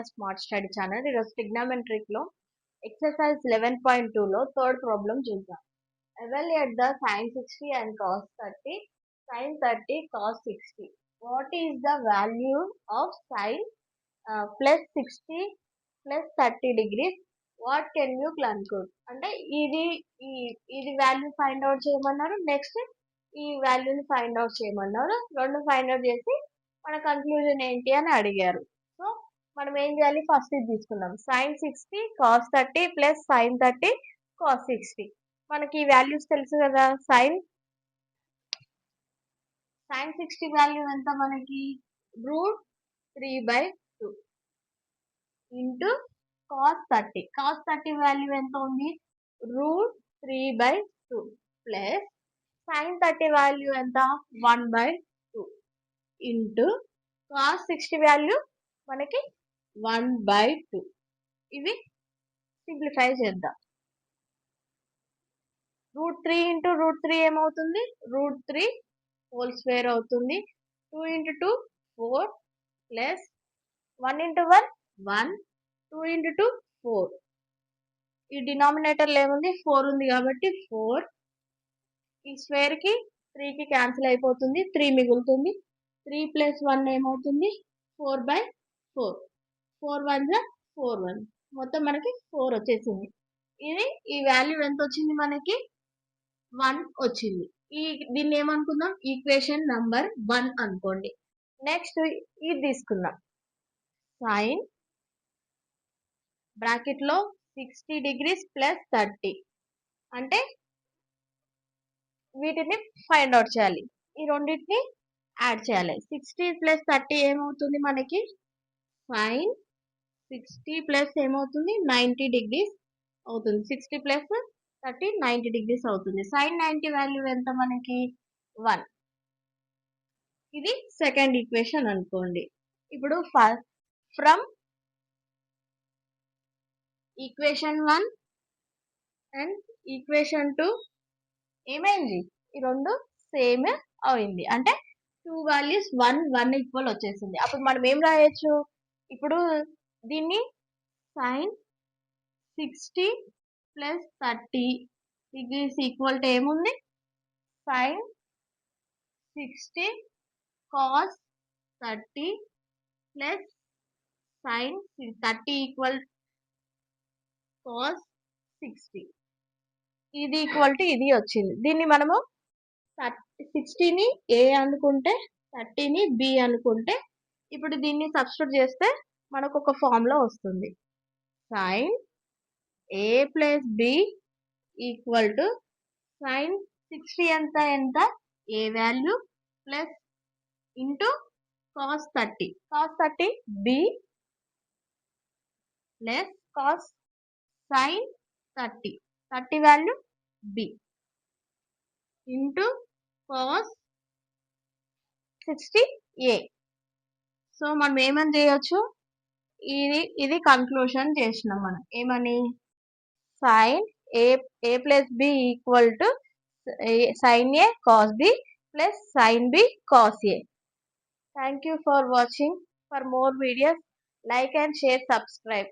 Smart study channel. ఈరోజు ట్రిగ్నామెట్రిక్లో exercise 11.2లో third problem చూద్దాం. Evaluate the sin 60 and cos 30, sin 30, cos 60. What is the value of sin plus 60 plus 30 degrees? What can you conclude? అంటే ఇది value find out చేయమన్నారు. Next ఈ వాల్యూని find out చేయమన్నారు. రెండు find out చేసి మన కన్క్లూజన్ ఏంటి అని అడిగారు. సో మనం ఏం చేయాలి, ఫస్ట్ ఇది తీసుకుందాం. sin 60 cos 30 plus sin 30 cos 60. మనకి ఈ వాల్యూస్ తెలుసు కదా. sin 60 వాల్యూ ఎంత మనకి, √3/2 ఇంటూ cos 30 వాల్యూ ఎంత ఉంది, √3/2 ప్లస్ sin 30 వాల్యూ ఎంత, 1/2 ఇంటూ cos 60 వాల్యూ మనకి 1/2. ఇవి సింప్లిఫై చేద్దాం. √3 ఇంటూ √3 ఏమవుతుంది, √3 హోల్ స్క్వేర్ అవుతుంది. 2 ఇంటూ 2 4 ప్లస్ 1 ఇంటూ 1 1, 2 ఇంటూ 2 4. ఈ డినామినేటర్లో ఏముంది, 4 ఉంది కాబట్టి 4. ఈ స్క్వేర్ కి 3కి క్యాన్సిల్ అయిపోతుంది, 3 మిగులుతుంది. 3 ప్లస్ 1 ఏమవుతుంది, 4/4. 4 1 4 1, మొత్తం మనకి 4 వచ్చేసింది. ఈ వాల్యూ ఎంత వచ్చింది మనకి, 1 వచ్చింది. దీన్ని ఏమనుకుందాం, ఈక్వేషన్ నంబర్ 1 అనుకోండి. నెక్స్ట్ ఇది తీసుకుందాం. సైన్ బ్రాకెట్ లో 60 degrees ప్లస్ 30 అంటే వీటిని ఫైండ్ అవుట్ చేయాలి. ఈ రెండింటిని యాడ్ చేయాలి. 60 ప్లస్ 30 ఏమవుతుంది మనకి, సైన్ 60 ప్లస్ ఏమవుతుంది, 90 degrees అవుతుంది. 60 ప్లస్ 30 90 degrees అవుతుంది. సైన్ 90 వాల్యూ ఎంత మనకి, 1. ఇది సెకండ్ ఈక్వేషన్ అనుకోండి. ఇప్పుడు ఫ్రమ్ ఈక్వేషన్ 1 అండ్ ఈక్వేషన్ 2 ఏమైంది, ఈ రెండు సేమ్ అయింది. అంటే 2 వాల్యూస్ 1 ఈక్వల్ వచ్చేసింది. అప్పుడు మనం ఏం రాయొచ్చు, ఇప్పుడు దీన్ని sine 60 plus 30 degrees equal to ఏముంది, sine 60 cos 30 plus sine 30 equal cos 60. ఇది ఈక్వల్ టు ఇది వచ్చింది. దీన్ని మనము 60ని ఏ అనుకుంటే 30ని బి అనుకుంటే, ఇప్పుడు దీన్ని సబ్స్టిట్యూట్ చేస్తే మనకు ఒక ఫార్ములా వస్తుంది. Sine A plus B equal to sine 60 ఎంత A value plus into cos 30 B plus cos sine 30 value B into cos 60 A. So మనం ఏమని చేయొచ్చు, ఇది కన్క్లూషన్ చేసినాం మనం. ఏమని, sine A plus B equal to sine A cos B plus sine B cos A. Thank you for watching. For more videos, like and share, subscribe.